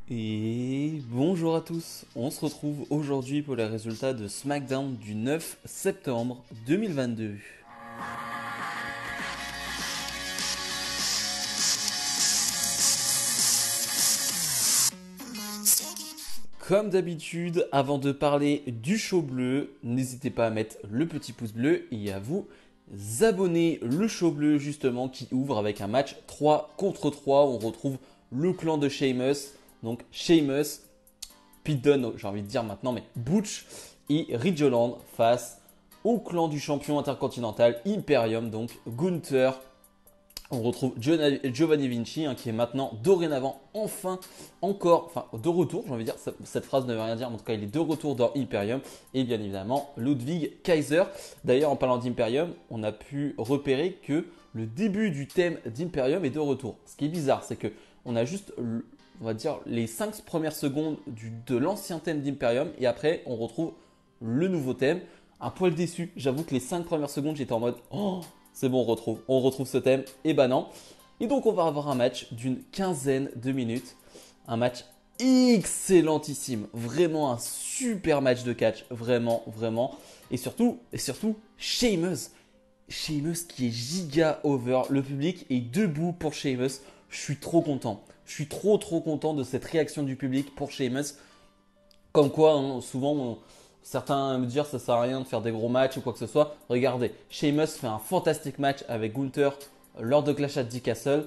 Et bonjour à tous, on se retrouve aujourd'hui pour les résultats de SmackDown du 9 septembre 2022. Comme d'habitude, avant de parler du show bleu, n'hésitez pas à mettre le petit pouce bleu et à vous abonner. Le show bleu justement qui ouvre avec un match 3 contre 3. On retrouve le clan de Sheamus, donc Sheamus, Pete Dunne, j'ai envie de dire maintenant, mais Butch et Ridge Holland face au clan du champion intercontinental Imperium, donc Gunther. On retrouve Giovanni Vinci qui est maintenant dorénavant de retour, j'ai envie de dire, cette phrase ne veut rien dire, mais en tout cas il est de retour dans Imperium et bien évidemment Ludwig Kaiser. D'ailleurs en parlant d'Imperium, on a pu repérer que le début du thème d'Imperium est de retour. Ce qui est bizarre, c'est que on a juste, on va dire, les 5 premières secondes de l'ancien thème d'Imperium et après on retrouve le nouveau thème. Un poil déçu, j'avoue que les 5 premières secondes j'étais en mode oh, c'est bon, on retrouve ce thème. Et bah non. Et donc on va avoir un match d'une quinzaine de minutes. Un match excellentissime. Vraiment un super match de catch. Vraiment, vraiment. Et surtout, Sheamus. Sheamus qui est giga over. Le public est debout pour Sheamus. Je suis trop content. Je suis trop content de cette réaction du public pour Sheamus. Comme quoi, hein, souvent, certains me disent ça sert à rien de faire des gros matchs ou quoi que ce soit. Regardez, Sheamus fait un fantastique match avec Gunther lors de Clash at the Castle.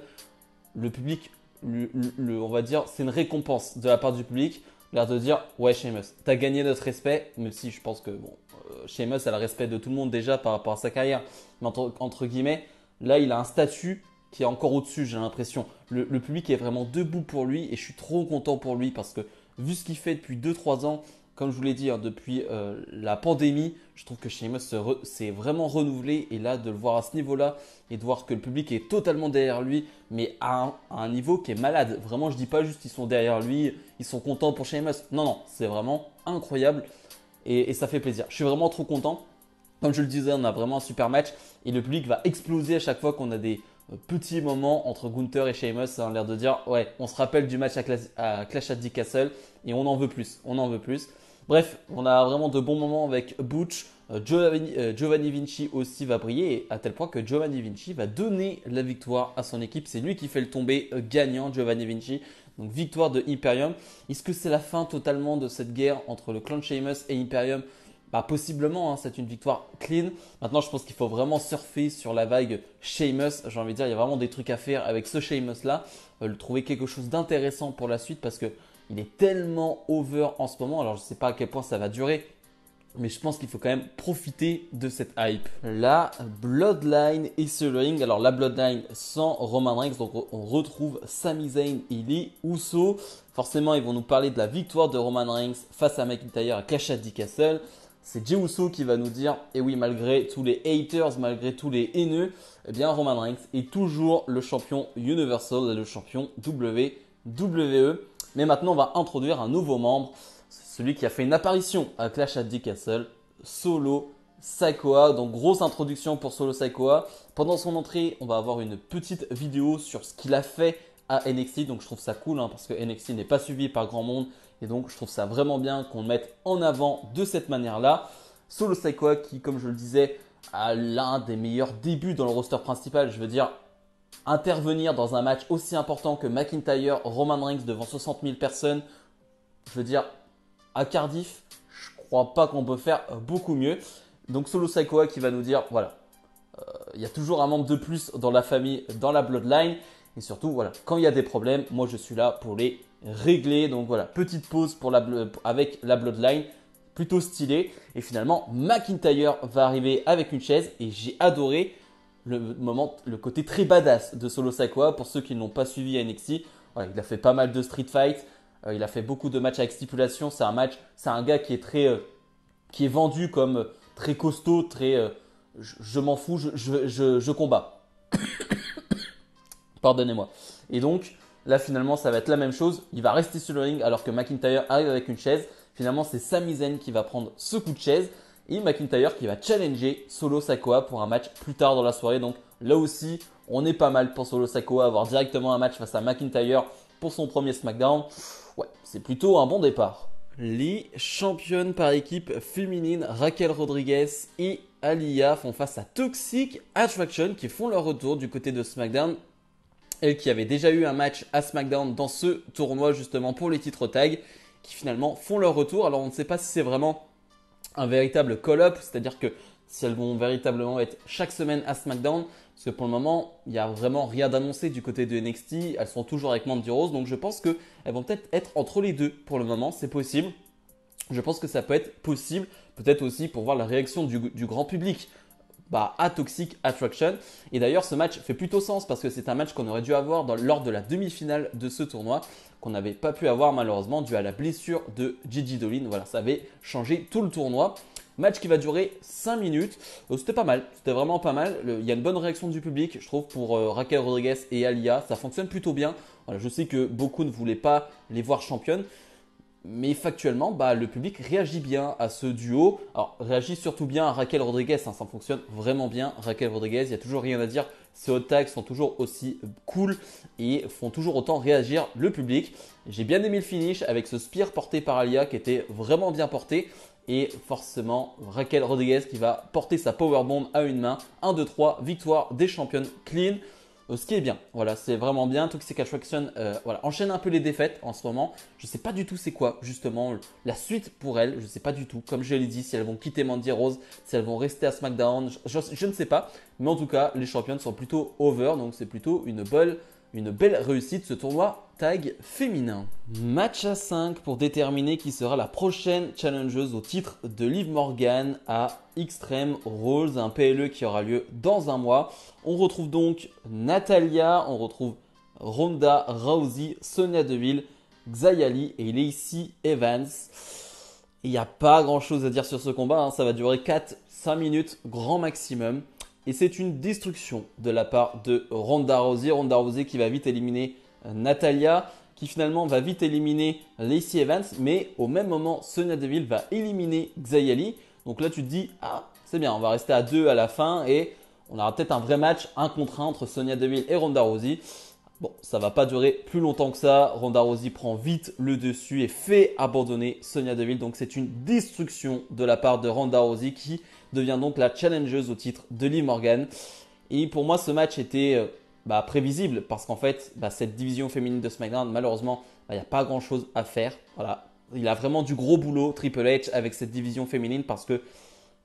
Le public, on va dire, c'est une récompense de la part du public. L'air de dire, ouais Sheamus, t'as gagné notre respect, même si je pense que bon, Sheamus a le respect de tout le monde déjà par rapport à sa carrière. Mais entre guillemets, là il a un statut qui est encore au-dessus, j'ai l'impression. Le public est vraiment debout pour lui et je suis trop content pour lui parce que vu ce qu'il fait depuis 2-3 ans, comme je vous l'ai dit, hein, depuis la pandémie, je trouve que Sheamus s'est vraiment renouvelé. Et là, de le voir à ce niveau-là et de voir que le public est totalement derrière lui, mais à un niveau qui est malade. Vraiment, je ne dis pas juste qu'ils sont derrière lui, ils sont contents pour Sheamus. Non, non, c'est vraiment incroyable et ça fait plaisir. Je suis vraiment trop content. Comme je le disais, on a vraiment un super match et le public va exploser à chaque fois qu'on a des petits moments entre Gunther et Sheamus. Ça a l'air de dire, ouais, on se rappelle du match à Clash at the Castle et on en veut plus, on en veut plus. Bref, on a vraiment de bons moments avec Butch. Giovanni Vinci aussi va briller, à tel point que Giovanni Vinci va donner la victoire à son équipe. C'est lui qui fait le tombé gagnant, Giovanni Vinci. Donc victoire de Imperium. Est-ce que c'est la fin totalement de cette guerre entre le clan de Sheamus et Imperium? Bah, possiblement, hein, c'est une victoire clean. Maintenant, je pense qu'il faut vraiment surfer sur la vague Sheamus. J'ai envie de dire, il y a vraiment des trucs à faire avec ce Sheamus-là. Trouver quelque chose d'intéressant pour la suite parce que il est tellement over en ce moment. Alors, je ne sais pas à quel point ça va durer. Mais je pense qu'il faut quand même profiter de cette hype. La Bloodline est sur le ring. Alors la Bloodline sans Roman Reigns. Donc on retrouve Sami Zayn et les Usos. Forcément, ils vont nous parler de la victoire de Roman Reigns face à McIntyre à Clash at the Castle. C'est Jey Uso qui va nous dire, et oui, malgré tous les haters, malgré tous les haineux, eh bien Roman Reigns est toujours le champion Universal et le champion WWE. Mais maintenant, on va introduire un nouveau membre. Celui qui a fait une apparition à Clash at the Castle, Solo Sikoa. Donc grosse introduction pour Solo Sikoa. Pendant son entrée, on va avoir une petite vidéo sur ce qu'il a fait à NXT. Donc je trouve ça cool parce que NXT n'est pas suivi par grand monde. Et donc je trouve ça vraiment bien qu'on le mette en avant de cette manière-là. Solo Sikoa qui, comme je le disais, a l'un des meilleurs débuts dans le roster principal. Je veux dire, intervenir dans un match aussi important que McIntyre, Roman Reigns devant 60 000 personnes. Je veux dire, à Cardiff, je crois pas qu'on peut faire beaucoup mieux. Donc Solo Sikoa qui va nous dire, voilà, il y a toujours un membre de plus dans la famille, dans la Bloodline. Et surtout, voilà, quand il y a des problèmes, moi je suis là pour les régler. Donc voilà, petite pause avec la Bloodline, plutôt stylé. Et finalement, McIntyre va arriver avec une chaise et j'ai adoré le côté très badass de Solo Sikoa. Pour ceux qui ne l'ont pas suivi à NXT, voilà, il a fait pas mal de street fight. Il a fait beaucoup de matchs avec stipulation. C'est un gars qui est qui est vendu comme très costaud, très, je m'en fous, je combats. Pardonnez-moi. Et donc là finalement ça va être la même chose. Il va rester sur le ring alors que McIntyre arrive avec une chaise. Finalement c'est Sami Zayn qui va prendre ce coup de chaise et McIntyre qui va challenger Solo Sikoa pour un match plus tard dans la soirée. Donc là aussi on est pas mal pour Solo Sikoa avoir directement un match face à McIntyre. pour son premier SmackDown. Ouais, c'est plutôt un bon départ. Les championnes par équipe féminine Raquel Rodriguez et Aliyah font face à Toxic Attraction qui font leur retour du côté de SmackDown. Elles qui avaient déjà eu un match à SmackDown dans ce tournoi justement pour les titres tag, qui finalement font leur retour. Alors on ne sait pas si c'est vraiment un véritable call-up, c'est-à-dire que si elles vont véritablement être chaque semaine à SmackDown, parce que pour le moment, il n'y a vraiment rien d'annoncé du côté de NXT, elles sont toujours avec Mandy Rose, donc je pense qu'elles vont peut-être être entre les deux pour le moment, c'est possible. Je pense que ça peut être possible, peut-être aussi pour voir la réaction du grand public à Toxic Attraction. Et d'ailleurs, ce match fait plutôt sens parce que c'est un match qu'on aurait dû avoir lors de la demi-finale de ce tournoi, qu'on n'avait pas pu avoir malheureusement dû à la blessure de Gigi Dolin. Voilà, ça avait changé tout le tournoi. Match qui va durer 5 minutes. C'était pas mal, c'était vraiment pas mal. Il y a une bonne réaction du public, je trouve, pour Raquel Rodriguez et Aliyah. Ça fonctionne plutôt bien. Voilà, je sais que beaucoup ne voulaient pas les voir championnes. Mais factuellement, le public réagit bien à ce duo. Alors, réagit surtout bien à Raquel Rodriguez, ça fonctionne vraiment bien. Raquel Rodriguez, il n'y a toujours rien à dire. Ces hot tags sont toujours aussi cool et font toujours autant réagir le public. J'ai bien aimé le finish avec ce spear porté par Aliyah qui était vraiment bien porté. Et forcément, Raquel Rodriguez qui va porter sa powerbomb à une main. 1, 2, 3, victoire des championnes clean. Ce qui est bien, voilà, c'est vraiment bien. Toxic Attraction enchaîne un peu les défaites en ce moment. Je ne sais pas du tout c'est quoi justement la suite pour elles. Je ne sais pas du tout. Comme je l'ai dit, si elles vont quitter Mandy Rose, si elles vont rester à SmackDown, je ne sais pas. Mais en tout cas, les championnes sont plutôt over. Donc c'est plutôt une belle réussite ce tournoi tag féminin. Match à 5 pour déterminer qui sera la prochaine challengeuse au titre de Liv Morgan à Extreme Rules, un PLE qui aura lieu dans un mois. On retrouve donc Natalya, on retrouve Ronda Rousey, Sonya Deville, Xia Li et Lacey Evans. Il n'y a pas grand chose à dire sur ce combat, ça va durer 4-5 minutes grand maximum. Et c'est une destruction de la part de Ronda Rousey. Ronda Rousey qui va vite éliminer Natalya, qui finalement va vite éliminer Lacey Evans. Mais au même moment, Sonya Deville va éliminer Xia Li. Donc là, tu te dis, c'est bien, on va rester à 2 à la fin. Et on aura peut-être un vrai match 1 contre 1 entre Sonya Deville et Ronda Rousey. Bon, ça va pas durer plus longtemps que ça. Ronda Rousey prend vite le dessus et fait abandonner Sonya Deville. Donc c'est une destruction de la part de Ronda Rousey qui devient donc la challengeuse au titre de Liv Morgan. Et pour moi, ce match était prévisible parce qu'en fait, cette division féminine de SmackDown, malheureusement, il n'y a pas grand-chose à faire. Voilà, il a vraiment du gros boulot, Triple H, avec cette division féminine parce que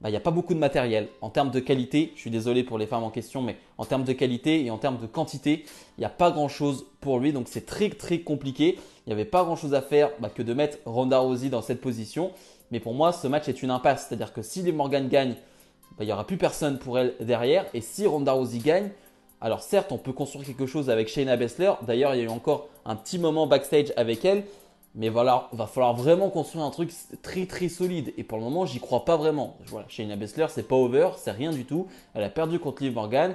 il n'y a pas beaucoup de matériel. En termes de qualité, je suis désolé pour les femmes en question, mais en termes de qualité et en termes de quantité, il n'y a pas grand-chose pour lui. Donc c'est très très compliqué. Il n'y avait pas grand-chose à faire que de mettre Ronda Rousey dans cette position. Mais pour moi, ce match est une impasse. C'est-à-dire que si Liv Morgan gagne, il n'y aura plus personne pour elle derrière. Et si Ronda Rousey gagne, alors certes, on peut construire quelque chose avec Shayna Baszler. D'ailleurs, il y a eu encore un petit moment backstage avec elle. Mais voilà, il va falloir vraiment construire un truc très très solide. Et pour le moment, j'y crois pas vraiment. Voilà, Shayna Baszler, c'est pas over, c'est rien du tout. Elle a perdu contre Liv Morgan.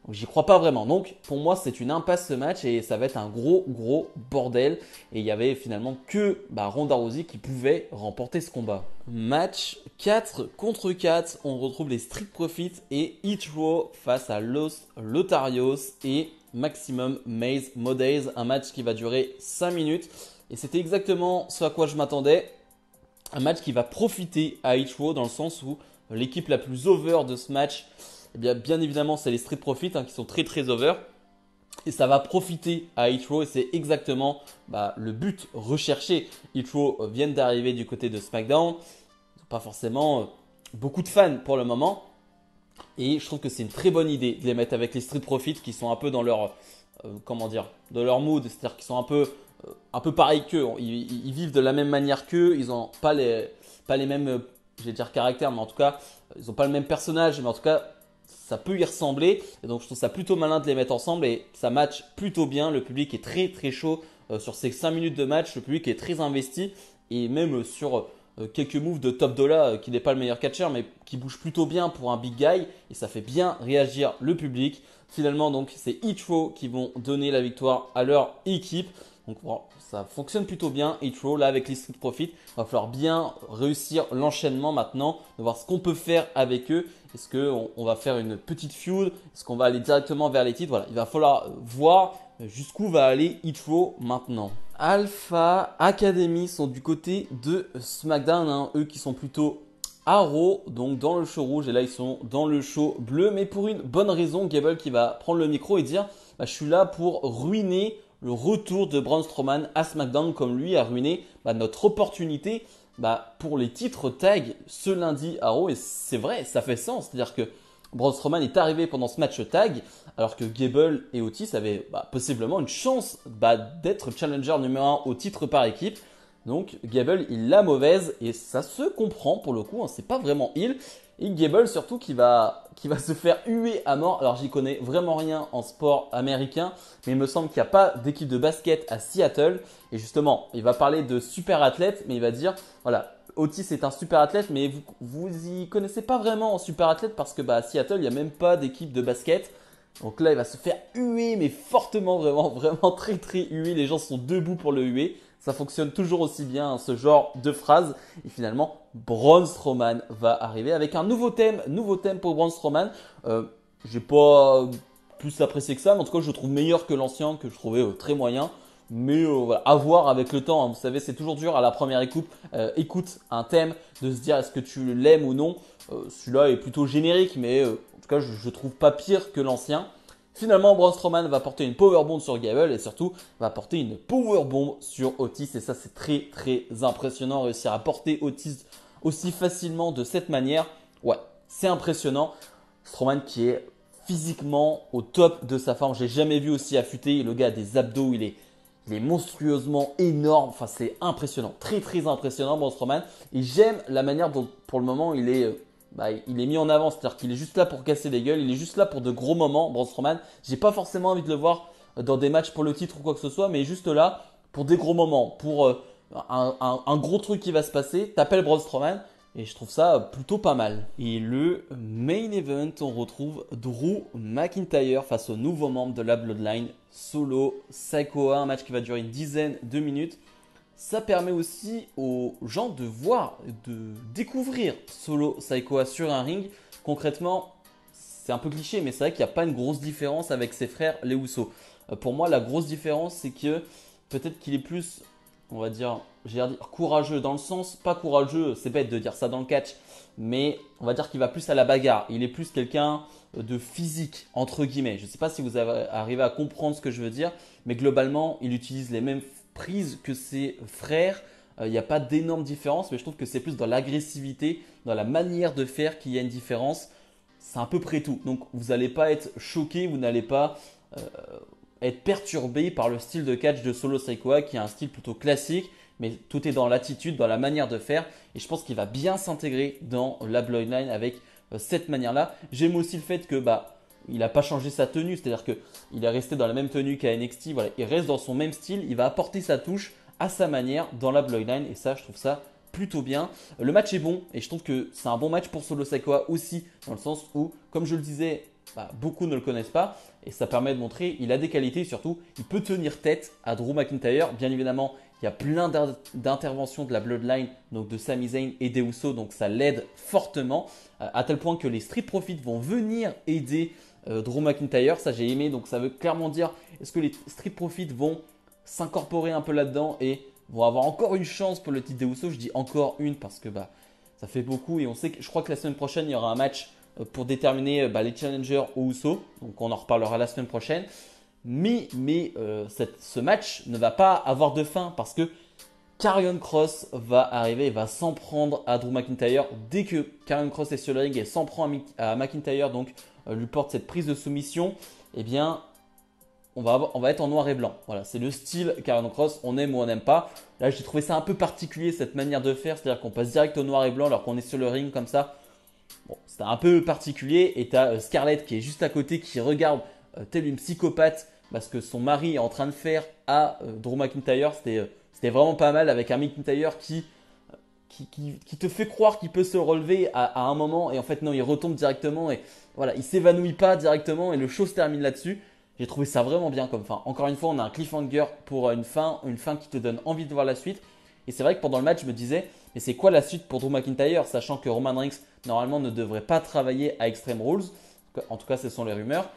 Donc j'y crois pas vraiment. Donc pour moi, c'est une impasse ce match et ça va être un gros bordel. Et il y avait finalement que Ronda Rousey qui pouvait remporter ce combat. Match 4 contre 4. On retrouve les Street Profits et Hit Row face à Los Lotarios et Maximum Maze Modays. Un match qui va durer 5 minutes. Et c'était exactement ce à quoi je m'attendais. Un match qui va profiter à Hit Row dans le sens où l'équipe la plus over de ce match, bien évidemment, c'est les Street Profits qui sont très très over. Et ça va profiter à Hit Row et c'est exactement le but recherché. Hit Row viennent d'arriver du côté de SmackDown. Ils n'ont pas forcément beaucoup de fans pour le moment. Et je trouve que c'est une très bonne idée de les mettre avec les Street Profits qui sont un peu dans leur, de leur mood. C'est-à-dire qu'ils sont un peu pareil qu'eux. Ils vivent de la même manière qu'eux. Ils n'ont pas les mêmes, caractères, mais en tout cas, ils n'ont pas le même personnage. Mais en tout cas, ça peut y ressembler. Et donc, je trouve ça plutôt malin de les mettre ensemble et ça match plutôt bien. Le public est très très chaud sur ces 5 minutes de match. Le public est très investi et même sur quelques moves de Top Dollar qui n'est pas le meilleur catcheur, mais qui bouge plutôt bien pour un big guy et ça fait bien réagir le public. Finalement, donc, c'est Hit Row qui vont donner la victoire à leur équipe. Donc voilà, ça fonctionne plutôt bien. Hitro, là avec les Street Profits, il va falloir bien réussir l'enchaînement maintenant, de voir ce qu'on peut faire avec eux. Est-ce qu'on va faire une petite feud? Est-ce qu'on va aller directement vers les titres? Voilà, il va falloir voir jusqu'où va aller Hitro maintenant. Alpha Academy sont du côté de SmackDown, hein, eux qui sont plutôt à Raw, donc dans le show rouge, et là ils sont dans le show bleu, mais pour une bonne raison. Gable qui va prendre le micro et dire je suis là pour ruiner le retour de Braun Strowman à SmackDown, comme lui a ruiné notre opportunité pour les titres tag ce lundi à Raw. Et c'est vrai, ça fait sens, c'est-à-dire que Braun Strowman est arrivé pendant ce match tag, alors que Gable et Otis avaient possiblement une chance d'être challenger numéro 1 au titre par équipe. Donc Gable, il l'a mauvaise et ça se comprend pour le coup, hein, c'est pas vraiment il. Et Gable surtout qui va se faire huer à mort. Alors j'y connais vraiment rien en sport américain, mais il me semble qu'il n'y a pas d'équipe de basket à Seattle. Et justement, il va parler de super athlète, mais il va dire, voilà, Otis est un super athlète, mais vous y connaissez pas vraiment en super athlète parce que à Seattle, il n'y a même pas d'équipe de basket. Donc là, il va se faire huer, mais fortement, vraiment très huer. Les gens sont debout pour le huer. Ça fonctionne toujours aussi bien, hein, ce genre de phrase. Et finalement, Braun Strowman va arriver avec un nouveau thème pour Braun Strowman. J'ai pas plus apprécié que ça, mais en tout cas, je le trouve meilleur que l'ancien, que je trouvais très moyen. Mais voilà, à voir avec le temps, hein. Vous savez, c'est toujours dur à la première écoute un thème, de se dire est-ce que tu l'aimes ou non. Celui-là est plutôt générique, mais en tout cas, je trouve pas pire que l'ancien. Finalement, Braun Strowman va porter une powerbomb sur Gable et surtout va porter une powerbomb sur Otis. Et ça, c'est très impressionnant. Réussir à porter Otis aussi facilement de cette manière, ouais, c'est impressionnant. Strowman qui est physiquement au top de sa forme. J'ai jamais vu aussi affûté. Le gars a des abdos, il est monstrueusement énorme. Enfin, c'est impressionnant. Très impressionnant, Braun Strowman. Et j'aime la manière dont, pour le moment, il est mis en avant. C'est-à-dire qu'il est juste là pour casser des gueules. Il est juste là pour de gros moments, Braun Strowman. J'ai pas forcément envie de le voir dans des matchs pour le titre ou quoi que ce soit, mais juste là pour des gros moments. Pour un gros truc qui va se passer, t'appelles Braun Strowman. Et je trouve ça plutôt pas mal. Et le main event, on retrouve Drew McIntyre face au nouveau membre de la Bloodline, Solo Sikoa. Un match qui va durer une dizaine de minutes. Ça permet aussi aux gens de voir, de découvrir Solo Sikoa sur un ring. Concrètement, c'est un peu cliché, mais c'est vrai qu'il n'y a pas une grosse différence avec ses frères les Usos. Pour moi, la grosse différence, c'est que peut-être qu'il est plus, on va dire, courageux, dans le sens, pas courageux, c'est bête de dire ça dans le catch, mais on va dire qu'il va plus à la bagarre. Il est plus quelqu'un de physique, entre guillemets. Je ne sais pas si vous arrivez à comprendre ce que je veux dire, mais globalement, il utilise les mêmes prises que ses frères. Il n'y a pas d'énorme différence, mais je trouve que c'est plus dans l'agressivité, dans la manière de faire qu'il y a une différence. C'est à peu près tout. Donc, vous n'allez pas être choqué, vous n'allez pas être perturbé par le style de catch de Solo Sikoa, qui est un style plutôt classique, mais tout est dans l'attitude, dans la manière de faire. Et je pense qu'il va bien s'intégrer dans la Bloodline avec cette manière-là. J'aime aussi le fait que il n'a pas changé sa tenue, c'est-à-dire qu'il est resté dans la même tenue qu'à NXT. Voilà, il reste dans son même style, il va apporter sa touche à sa manière dans la Bloodline. Et ça, je trouve ça plutôt bien. Le match est bon et je trouve que c'est un bon match pour Solo Sikoa aussi, dans le sens où, comme je le disais, beaucoup ne le connaissent pas et ça permet de montrer qu'il a des qualités et surtout il peut tenir tête à Drew McIntyre. Bien évidemment, il y a plein d'interventions de la Bloodline, donc de Sami Zayn et des Usos, donc ça l'aide fortement à tel point que les Street Profits vont venir aider Drew McIntyre. Ça j'ai aimé, donc ça veut clairement dire est-ce que les Street Profits vont s'incorporer un peu là-dedans et vont avoir encore une chance pour le titre des Usos. Je dis encore une parce que ça fait beaucoup et on sait que je crois que la semaine prochaine il y aura un match pour déterminer les challengers aux Usos. Donc on en reparlera la semaine prochaine. Mais ce match ne va pas avoir de fin parce que Karrion Kross va arriver et va s'en prendre à Drew McIntyre. Dès que Karrion Kross est sur le ring et s'en prend à McIntyre, donc lui porte cette prise de soumission, eh bien on va être en noir et blanc. Voilà, c'est le style Karrion Kross, on aime ou on n'aime pas. Là j'ai trouvé ça un peu particulier cette manière de faire, c'est-à-dire qu'on passe direct au noir et blanc alors qu'on est sur le ring comme ça. Bon, c'était un peu particulier et tu as Scarlett qui est juste à côté qui regarde telle une psychopathe parce que son mari est en train de faire à Drew McIntyre. C'était vraiment pas mal avec un McIntyre qui te fait croire qu'il peut se relever à un moment et en fait non, il retombe directement et voilà, il s'évanouit pas directement et le show se termine là-dessus. J'ai trouvé ça vraiment bien comme fin. Encore une fois, on a un cliffhanger pour une fin qui te donne envie de voir la suite. Et c'est vrai que pendant le match, je me disais, mais c'est quoi la suite pour Drew McIntyre, sachant que Roman Reigns, normalement, ne devrait pas travailler à Extreme Rules. En tout cas, ce sont les rumeurs.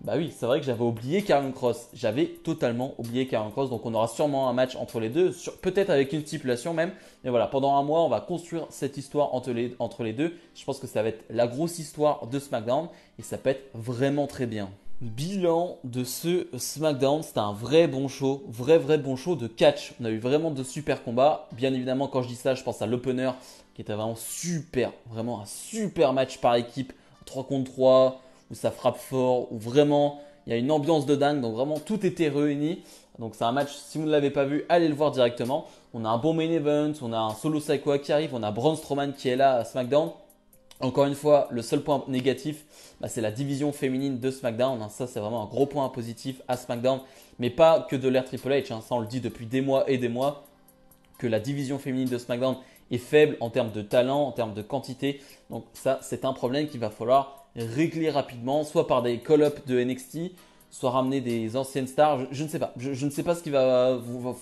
Bah oui, c'est vrai que j'avais oublié Karrion Kross. J'avais totalement oublié Karrion Kross. Donc on aura sûrement un match entre les deux, peut-être avec une stipulation même. Mais voilà, pendant un mois, on va construire cette histoire entre les deux. Je pense que ça va être la grosse histoire de SmackDown et ça peut être vraiment très bien. Bilan de ce SmackDown, c'était un vrai bon show, vrai bon show de catch. On a eu vraiment de super combats. Bien évidemment, quand je dis ça, je pense à l'opener qui était vraiment super, vraiment un super match par équipe, 3 contre 3, où ça frappe fort, où vraiment il y a une ambiance de dingue. Donc vraiment tout était réuni. Donc c'est un match, si vous ne l'avez pas vu, allez le voir directement. On a un bon main event, on a un Solo Sikoa qui arrive, on a Braun Strowman qui est là à SmackDown. Encore une fois, le seul point négatif, c'est la division féminine de SmackDown. Ça, c'est vraiment un gros point positif à SmackDown. Mais pas que de l'ère Triple H. Ça, on le dit depuis des mois et des mois, que la division féminine de SmackDown est faible en termes de talent, en termes de quantité. Donc ça, c'est un problème qu'il va falloir régler rapidement, soit par des call-ups de NXT, soit ramener des anciennes stars. Je ne sais pas. Je ne sais pas ce qu'il va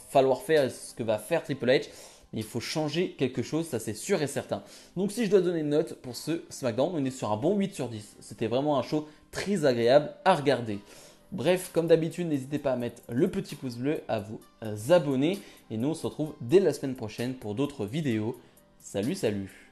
falloir faire et ce que va faire Triple H. Mais il faut changer quelque chose, ça c'est sûr et certain. Donc si je dois donner une note pour ce SmackDown, on est sur un bon 8 sur 10. C'était vraiment un show très agréable à regarder. Bref, comme d'habitude, n'hésitez pas à mettre le petit pouce bleu, à vous abonner. Et nous, on se retrouve dès la semaine prochaine pour d'autres vidéos. Salut, salut!